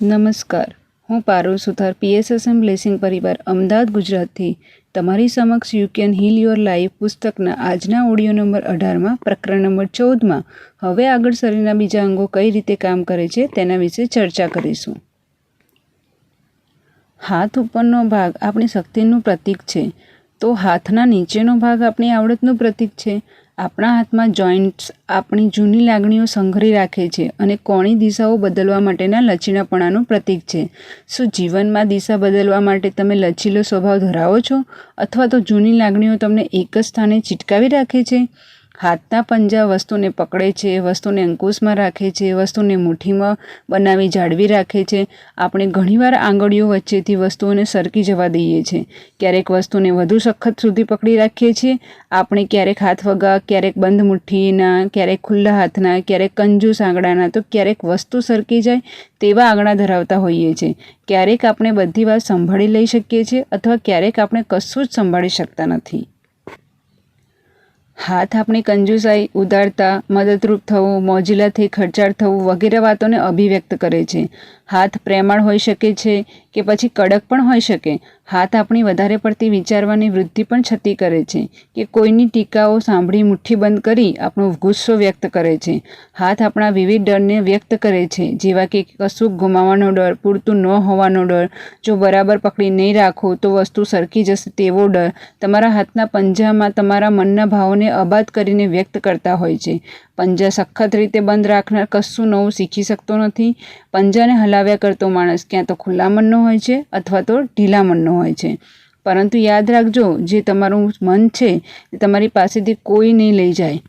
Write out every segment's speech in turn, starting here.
નમસ્કાર, હું પારુલ સુથાર PSSM blessing પરિવાર અમદાવાદ ગુજરાતથી તમારી સમક્ષ you can heel your life પુસ્તકના આજના ઓડિયો નંબર 18માં પ્રકરણ નંબર 14માં હવે આગળ શરીરના બીજા અંગો કઈ રીતે કામ કરે છે તેના વિશે ચર્ચા કરીશું. હાથ ઉપરનો ભાગ આપણી શક્તિનું પ્રતીક છે, તો હાથના નીચેનો ભાગ આપણી આવડતનું પ્રતીક છે. આપણા હાથમાં જોઈન્ટ્સ આપણી જૂની લાગણીઓ સંઘરી રાખે છે અને કોણી દિશાઓ બદલવા માટેના લચીલાપણાનું પ્રતીક છે. શું જીવનમાં દિશા બદલવા માટે તમે લચીલો સ્વભાવ ધરાવો છો અથવા તો જૂની લાગણીઓ તમને એક જ સ્થાને ચીટકાવી રાખે છે? હાથના પંજા વસ્તુને પકડે છે, વસ્તુને અંકુશમાં રાખે છે, વસ્તુને મુઠ્ઠીમાં બનાવી જાળવી રાખે છે. આપણે ઘણીવાર આંગળીઓ વચ્ચેથી વસ્તુઓને સરકી જવા દઈએ છીએ. ક્યારેક વસ્તુને વધુ સખત સુધી પકડી રાખીએ છીએ. આપણે ક્યારેક હાથ વગા, ક્યારેક બંધ મુઠ્ઠીના, ક્યારેક ખુલ્લા હાથના, ક્યારેક કંજૂસ આંગળાના, તો ક્યારેક વસ્તુ સરકી જાય તેવા આંગળા ધરાવતા હોઈએ છીએ. ક્યારેક આપણે બધી વાત સંભાળી લઈ શકીએ છીએ અથવા ક્યારેક આપણે કશું જ સંભાળી શકતા નથી. હાથ આપણી કંજૂસાઈ, ઉદારતા, મદદરૂપ થવું, મોજીલાથી ખર્ચાળ થવું વગેરે વાતોને અભિવ્યક્ત કરે છે. હાથ પ્રેમાળ હોઈ શકે છે કે પછી કડક પણ હોઈ શકે. હાથ આપણી વધારે પડતી વિચારવાની વૃત્તિ પણ છતી કરે છે કે કોઈની ટીકાઓ સાંભળી મુઠ્ઠી બંધ કરી આપણો ગુસ્સો વ્યક્ત કરે છે. હાથ આપણા વિવિધ ડરને વ્યક્ત કરે છે, જેવા કે કશુંક ગુમાવવાનો ડર, પૂરતું ન હોવાનો ડર, જો બરાબર પકડી નહીં રાખો તો વસ્તુ સરકી જશે તેવો ડર. તમારા હાથના પંજામાં તમારા મનના ભાવોને આબાદ કરીને વ્યક્ત કરતા હોય છે. પંજા સખત રીતે બંધ રાખનાર કશું નવું શીખી શકતો નથી. પંજાને હલાવ્યા કરતો માણસ ક્યાં તો ખુલ્લા મનનો હોય છે અથવા તો ઢીલા મનનો હોય છે. પરંતુ યાદ રાખજો, જે તમારું મન છે તે તમારી પાસેથી કોઈ નહીં લઈ જાય.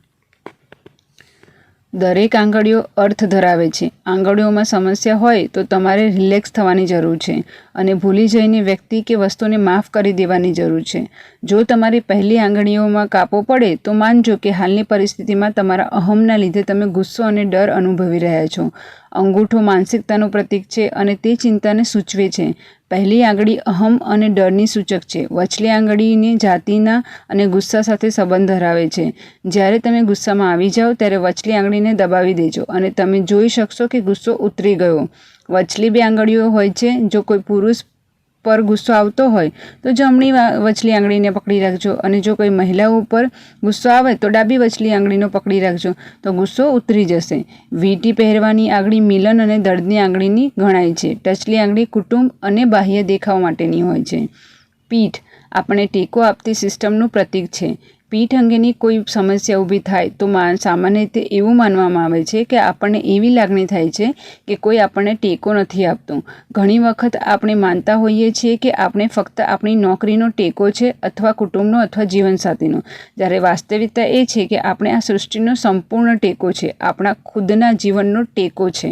દરેક આંગળીઓ અર્થ ધરાવે છે. આંગળીઓમાં સમસ્યા હોય તો તમારે રિલેક્સ થવાની જરૂર છે અને ભૂલી જઈને વ્યક્તિ કે વસ્તુને માફ કરી દેવાની જરૂર છે. જો તમારી પહેલી આંગળીઓમાં કાપો પડે તો માનજો કે હાલની પરિસ્થિતિમાં તમારા અહમના લીધે તમે ગુસ્સો અને ડર અનુભવી રહ્યા છો. અંગૂઠો માનસિકતાનું પ્રતીક છે અને તે ચિંતાને સૂચવે છે. પહેલી આંગળી અહમ અને ડરની સૂચક છે. વચલી આંગળીને જાતિના અને ગુસ્સા સાથે સંબંધ ધરાવે છે. જ્યારે તમે ગુસ્સામાં આવી જાઓ ત્યારે વચલી આંગળીને દબાવી દેજો અને તમે જોઈ શકશો કે ગુસ્સો ઉતરી ગયો. વચલી બે આંગળીઓ હોય છે. જો કોઈ પુરુષ પર ગુસ્સો આવતો હોય તો જમણી વચલી આંગળીને પકડી રાખજો અને જો કોઈ મહિલા ઉપર ગુસ્સો આવે તો ડાબી વચલી આંગળીનો પકડી રાખજો તો ગુસ્સો ઉતરી જશે. વીંટી પહેરવાની આંગળી મિલન અને દર્દની આંગળીની ગણાય છે. ટચલી આંગળી કુટુંબ અને બાહ્ય દેખાવ માટેની હોય છે. પીઠ આપણે ટેકો આપતી સિસ્ટમનું પ્રતીક છે. પીઠ અંગેની કોઈ સમસ્યા ઊભી થાય તો સામાન્ય રીતે એવું માનવામાં આવે છે કે આપણને એવી લાગણી થાય છે કે કોઈ આપણને ટેકો નથી આપતું. ઘણી વખત આપણે માનતા હોઈએ છીએ કે આપણે ફક્ત આપણી નોકરીનો ટેકો છે અથવા કુટુંબનો અથવા જીવનસાથીનો, જ્યારે વાસ્તવિકતા એ છે કે આપણે આ સૃષ્ટિનો સંપૂર્ણ ટેકો છે, આપણા ખુદના જીવનનો ટેકો છે.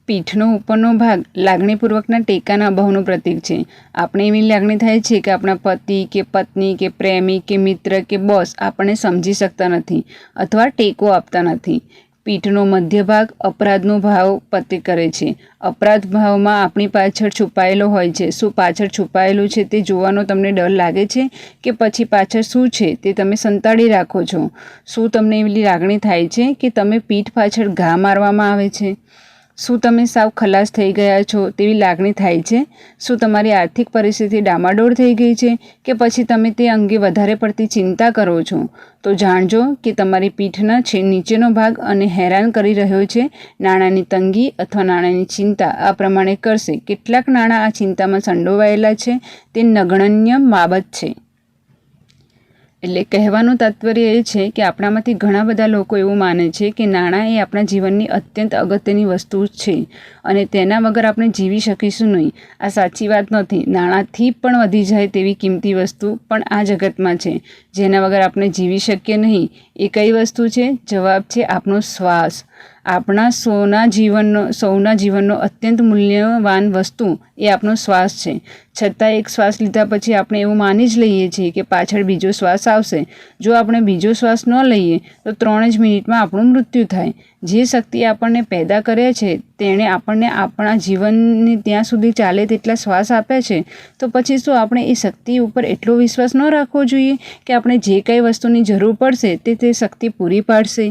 પીઠનો ઉપરનો ભાગ લાગણીપૂર્વકના ટેકાના અભાવનું પ્રતીક છે. આપણે એવી લાગણી થાય છે કે આપણા પતિ કે પત્ની કે પ્રેમી કે મિત્ર કે બોસ આપણને સમજી શકતા નથી અથવા ટેકો આપતા નથી. પીઠનો મધ્ય ભાગ અપરાધનો ભાવ પ્રતીક કરે છે. અપરાધ ભાવમાં આપણી પાછળ છુપાયેલો હોય છે. શું પાછળ છુપાયેલું છે તે જોવાનો તમને ડર લાગે છે કે પછી પાછળ શું છે તે તમે સંતાડી રાખો છો? શું તમને એવી લાગણી થાય છે કે તમે પીઠ પાછળ ઘા મારવામાં આવે છે? શું તમે સાવ ખલાસ થઈ ગયા છો તેવી લાગણી થાય છે? શું તમારી આર્થિક પરિસ્થિતિ ડામાડોળ થઈ ગઈ છે કે પછી તમે તે અંગે વધારે પડતી ચિંતા કરો છો? તો જાણજો કે તમારી પીઠના નીચેનો ભાગ અને હેરાન કરી રહ્યો છે. નાણાંની તંગી અથવા નાણાંની ચિંતા આ પ્રમાણે કરશે. કેટલાક નાણાં આ ચિંતામાં સંડોવાયેલા છે. તે નગણ્ય બાબત છે. એટલે કહેવાનું તાત્પર્ય એ છે કે આપણામાંથી ઘણા બધા લોકો એવું માને છે કે નાણાં એ આપણા જીવનની અત્યંત અગત્યની વસ્તુ છે અને તેના વગર આપણે જીવી શકીશું નહીં. આ સાચી વાત નથી. નાણાંથી પણ વધી જાય તેવી કિંમતી વસ્તુ પણ આ જગતમાં છે, જેના વગર આપણે જીવી શકીએ નહીં. એ કઈ વસ્તુ છે? જવાબ છે આપણો શ્વાસ. આપણા સૌના જીવનનો અત્યંત મૂલ્યવાન વસ્તુ એ આપણો શ્વાસ છે. છતાં એક શ્વાસ લીધા પછી આપણે એવું માની જ લઈએ છીએ કે પાછળ બીજો શ્વાસ આવશે. જો આપણે બીજો શ્વાસ ન લઈએ તો 3 જ મિનિટમાં આપણું મૃત્યુ થાય. જે શક્તિ આપણને પેદા કરે છે તેણે આપણને આપણા જીવનને ત્યાં સુધી ચાલે તેટલા શ્વાસ આપ્યા છે, તો પછી શું આપણે એ શક્તિ ઉપર એટલો વિશ્વાસ ન રાખવો જોઈએ કે આપણે જે કંઈ વસ્તુની જરૂર પડશે તે શક્તિ પૂરી પાડશે?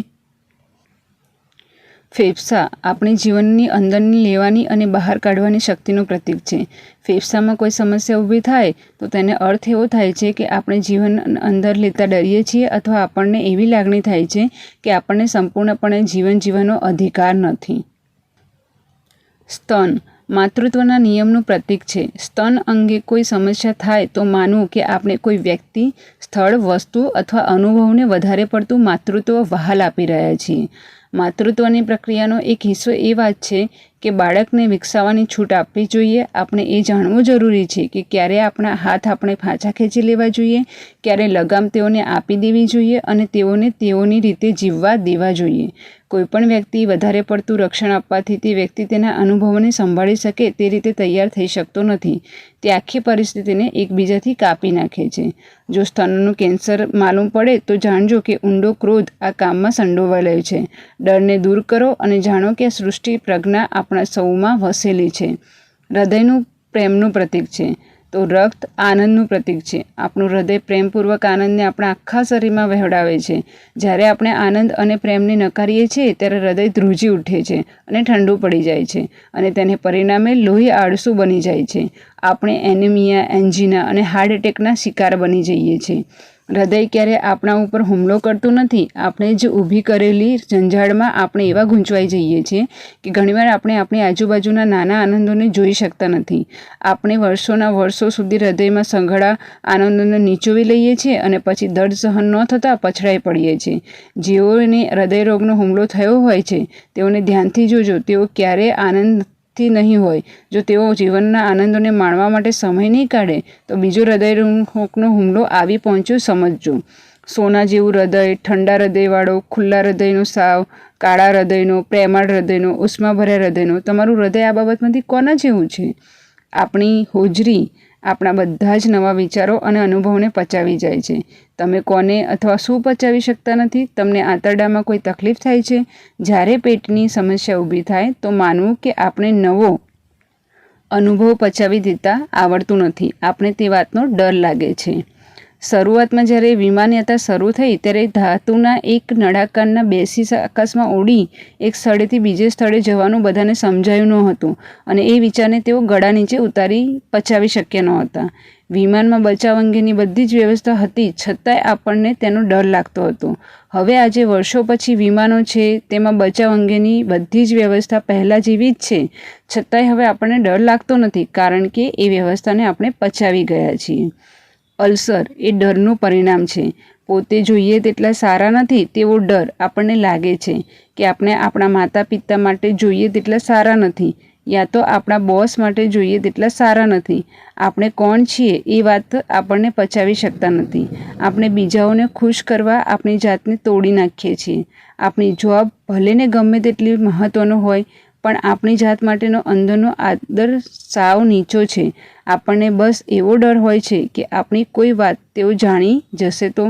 ફેફસા આપણી જીવનની અંદરની લેવાની અને બહાર કાઢવાની શક્તિનું પ્રતીક છે. ફેફસામાં કોઈ સમસ્યા ઊભી થાય તો તેને અર્થ એવો થાય છે કે આપણે જીવન અંદર લેતા ડરીએ છીએ અથવા આપણને એવી લાગણી થાય છે કે આપણને સંપૂર્ણપણે જીવન જીવવાનો અધિકાર નથી. સ્તન માતૃત્વના નિયમનું પ્રતીક છે. સ્તન અંગે કોઈ સમસ્યા થાય તો માનવું કે આપણે કોઈ વ્યક્તિ, સ્થળ, વસ્તુ અથવા અનુભવને વધારે પડતું માતૃત્વ વહાલ આપી રહ્યા છીએ. માતૃત્વની પ્રક્રિયાનો એક હિસ્સો એ વાત છે કે બાળકને વિકસાવવાની છૂટ આપવી જોઈએ. આપણે એ જાણવું જરૂરી છે કે ક્યારે આપણા હાથ આપણે પાછા ખેંચી લેવા જોઈએ, ક્યારે લગામ તેઓને આપી દેવી જોઈએ અને તેઓને તેઓની રીતે જીવવા દેવા જોઈએ. કોઈપણ વ્યક્તિ વધારે પડતું રક્ષણ આપવાથી તે વ્યક્તિ તેના અનુભવોને સંભાળી શકે તે રીતે તૈયાર થઈ શકતો નથી. તે આખી પરિસ્થિતિને એકબીજાથી કાપી નાખે છે. જો સ્તનનું કેન્સર માલુમ પડે તો જાણજો કે ઊંડો ક્રોધ આ કામમાં સંડોવાયેલો છે. ડરને દૂર કરો અને જાણો કે આ સૃષ્ટિ પ્રજ્ઞા આપણા સૌમાં વસેલી છે. હૃદયનું પ્રેમનું પ્રતીક છે તો રક્ત આનંદનું પ્રતીક છે. આપણું હૃદય પ્રેમપૂર્વક આનંદને આપણા આખા શરીરમાં વહેવડાવે છે. જ્યારે આપણે આનંદ અને પ્રેમને નકારીએ છીએ ત્યારે હૃદય ધ્રુજી ઉઠે છે અને ઠંડુ પડી જાય છે અને તેને પરિણામે લોહી આળસુ બની જાય છે. આપણે એનિમિયા, એન્જીના અને હાર્ટ એટેકના શિકાર બની જઈએ છીએ. હૃદય ક્યારે આપણા ઉપર હુમલો કરતું નથી. આપણે જ ઊભી કરેલી ઝંઝાળમાં આપણે એવા ગૂંચવાઈ જઈએ છીએ કે ઘણીવાર આપણે આપણી આજુબાજુના નાના આનંદોને જોઈ શકતા નથી. આપણે વર્ષોના વર્ષો સુધી હૃદયમાં સંઘળા આનંદોને નીચોવી લઈએ છીએ અને પછી દર્દ સહન ન થતાં પછડાઈ પડીએ છીએ. જેઓને હૃદયરોગનો હુમલો થયો હોય છે તેઓને ધ્યાનથી જોજો. તેઓ ક્યારેય આનંદથી નહીં હોય. જો તેઓ જીવનના આનંદોને માણવા માટે સમય નહીં કાઢે તો બીજો હૃદયરોગનો હુમલો આવી પહોંચ્યો સમજજો. સોના જેવું હૃદય, ઠંડા હૃદયવાળો, ખુલ્લા હૃદયનો સાવ, કાળા હૃદયનો, પ્રેમાળ હૃદયનો, ઉષ્માભર્યા હૃદયનો, તમારું હૃદય આ બાબતમાંથી કોના જેવું છે? આપણી હોજરી આપણા બધા જ નવા વિચારો અને અનુભવોને પચાવી જાય છે. તમે કોને અથવા શું પચાવી શકતા નથી? તમને આંતરડામાં કોઈ તકલીફ થાય છે? જ્યારે પેટની સમસ્યા ઊભી થાય તો માનવું કે આપણે નવો અનુભવ પચાવી દેતા આવડતું નથી. આપણે તે વાતનો ડર લાગે છે. શરૂઆતમાં જ્યારે વિમાનયાત્રા શરૂ થઈ ત્યારે ધાતુના એક નળાકારના બેસી આકાશમાં ઉડી એક સ્થળેથી બીજે સ્થળે જવાનું બધાને સમજાયું નહોતું અને એ વિચારને તેઓ ગળા નીચે ઉતારી પચાવી શક્યા નહોતા. વિમાનમાં બચાવ અંગેની બધી જ વ્યવસ્થા હતી છતાંય આપણને તેનો ડર લાગતો હતો. હવે આજે વર્ષો પછી વિમાનો છે, તેમાં બચાવ અંગેની બધી જ વ્યવસ્થા પહેલાં જેવી જ છે, છતાંય હવે આપણને ડર લાગતો નથી કારણ કે એ વ્યવસ્થાને આપણે પચાવી ગયા છીએ. અલ્સર એ ડરનું પરિણામ છે. પોતે જોઈએ તેટલા સારા નથી તેવો ડર આપણને લાગે છે કે આપણે આપણા માતા પિતા માટે જોઈએ તેટલા સારા નથી યા તો આપણા બોસ માટે જોઈએ તેટલા સારા નથી. આપણે કોણ છીએ એ વાત આપણને પચાવી શકતા નથી. આપણે બીજાઓને ખુશ કરવા આપણી જાતને તોડી નાખીએ છીએ. આપણી જોબ ભલેને ગમે તેટલી મહત્ત્વનો હોય પણ આપણી જાત માટેનો અંદરનો આદર સાવ નીચો છે. આપણને બસ એવો ડર હોય છે કે આપણી કોઈ વાત તેઓ જાણી જશે તો.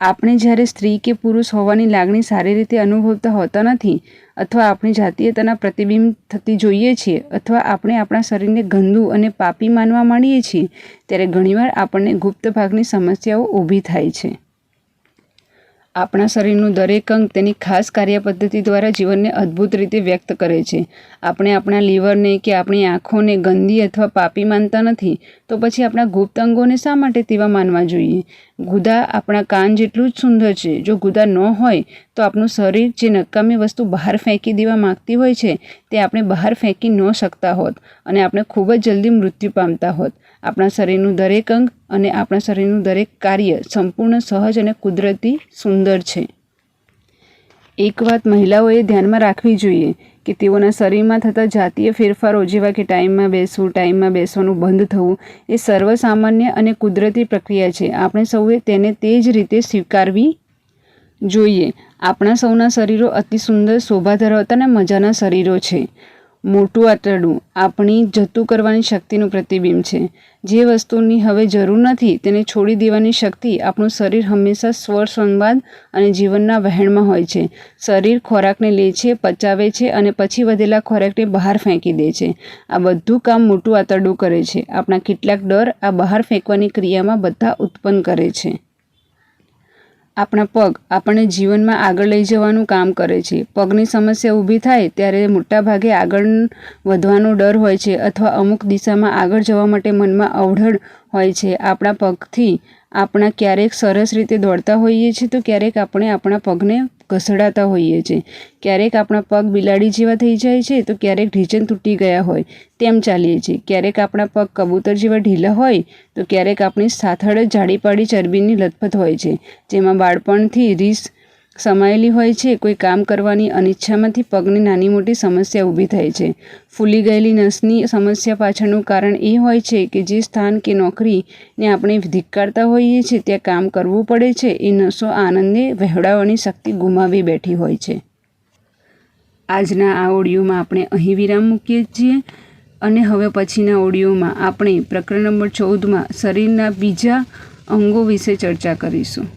આપણે જ્યારે સ્ત્રી કે પુરુષ હોવાની લાગણી સારી રીતે અનુભવતા હોતા નથી અથવા આપણી જાતીયતાના પ્રતિબિંબ થતી જોઈએ છીએ અથવા આપણે આપણા શરીરને ગંદુ અને પાપી માનવા માંડીએ છીએ ત્યારે ઘણીવાર આપણને ગુપ્ત ભાગની સમસ્યાઓ ઊભી થાય છે. આપણા શરીરનું દરેક અંગ તેની ખાસ કાર્યપદ્ધતિ દ્વારા જીવનને અદ્ભુત રીતે વ્યક્ત કરે છે. આપણે આપણા લીવરને કે આપણી આંખોને ગંદી અથવા પાપી માનતા નથી તો પછી આપણા ગુપ્ત અંગોને શા માટે તેવા માનવા જોઈએ? ગુદા આપણા કાન જેટલું જ સુંદર છે. જો ગુદા ન હોય તો આપણું શરીર જે નકામી વસ્તુ બહાર ફેંકી દેવા માંગતી હોય છે તે આપણે બહાર ફેંકી ન શકતા હોત અને આપણે ખૂબ જ જલ્દી મૃત્યુ પામતા હોત. આપણા શરીરનું દરેક અંગ અને આપણા શરીરનું દરેક કાર્ય સંપૂર્ણ સહજ અને કુદરતી સુંદર છે. એક વાત મહિલાઓએ ધ્યાનમાં રાખવી જોઈએ કે તેઓના શરીરમાં થતા જાતીય ફેરફારો જેવા કે ટાઈમમાં બેસવું, ટાઈમમાં બેસવાનું બંધ થવું એ સર્વસામાન્ય અને કુદરતી પ્રક્રિયા છે. આપણે સૌએ તેને તે જ રીતે સ્વીકારવી જોઈએ. આપણા સૌના શરીરો અતિ સુંદર, શોભા ધરાવતા અને મજાના શરીરો છે. મોટું આંતરડું આપણી જતું કરવાની શક્તિનું પ્રતિબિંબ છે. જે વસ્તુની હવે જરૂર નથી તેને છોડી દેવાની શક્તિ આપણું શરીર હંમેશા સ્વર સંવાદ અને જીવનના વહેણમાં હોય છે. શરીર ખોરાકને લે છે, પચાવે છે અને પછી વધેલા ખોરાકને બહાર ફેંકી દે છે. આ બધું કામ મોટું આંતરડું કરે છે. આપણા કેટલાક ડર આ બહાર ફેંકવાની ક્રિયામાં બધા ઉત્પન્ન કરે છે. આપણા પગ આપણને જીવનમાં આગળ લઈ જવાનું કામ કરે છે. પગની સમસ્યા ઊભી થાય ત્યારે મોટાભાગે આગળ વધવાનો ડર હોય છે અથવા અમુક દિશામાં આગળ જવા માટે મનમાં અવઢળ હોય છે. આપણા પગથી આપણા ક્યારેક સરસ રીતે દોડતા હોઈએ છીએ તો ક્યારેક આપણે આપણા પગને ઘસડાતા હોઈએ છીએ. ક્યારેક આપણા પગ બિલાડી જેવા થઈ જાય છે તો ક્યારેક ઢીંચણ તૂટી ગયા હોય તેમ ચાલીએ છીએ. ક્યારેક આપણા પગ કબૂતર જેવા ઢીલા હોય તો ક્યારેક આપણી સાથળ જાડી પાડી ચરબીની લથપથ હોય છે, જેમાં બાળપણથી રીસ સમાયેલી હોય છે. કોઈ કામ કરવાની અનિચ્છામાંથી પગની નાની મોટી સમસ્યા ઊભી થાય છે. ફૂલી ગયેલી નસની સમસ્યા પાછળનું કારણ એ હોય છે કે જે સ્થાન કે નોકરીને આપણે ધિક્કારતા હોઈએ છીએ ત્યાં કામ કરવું પડે છે. એ નસો આનંદને વહેવડાવવાની શક્તિ ગુમાવી બેઠી હોય છે. આજના આ ઓડિયોમાં આપણે અહીં વિરામ મૂકીએ છીએ અને હવે પછીના ઓડિયોમાં આપણે પ્રકરણ નંબર 14માં શરીરના બીજા અંગો વિશે ચર્ચા કરીશું.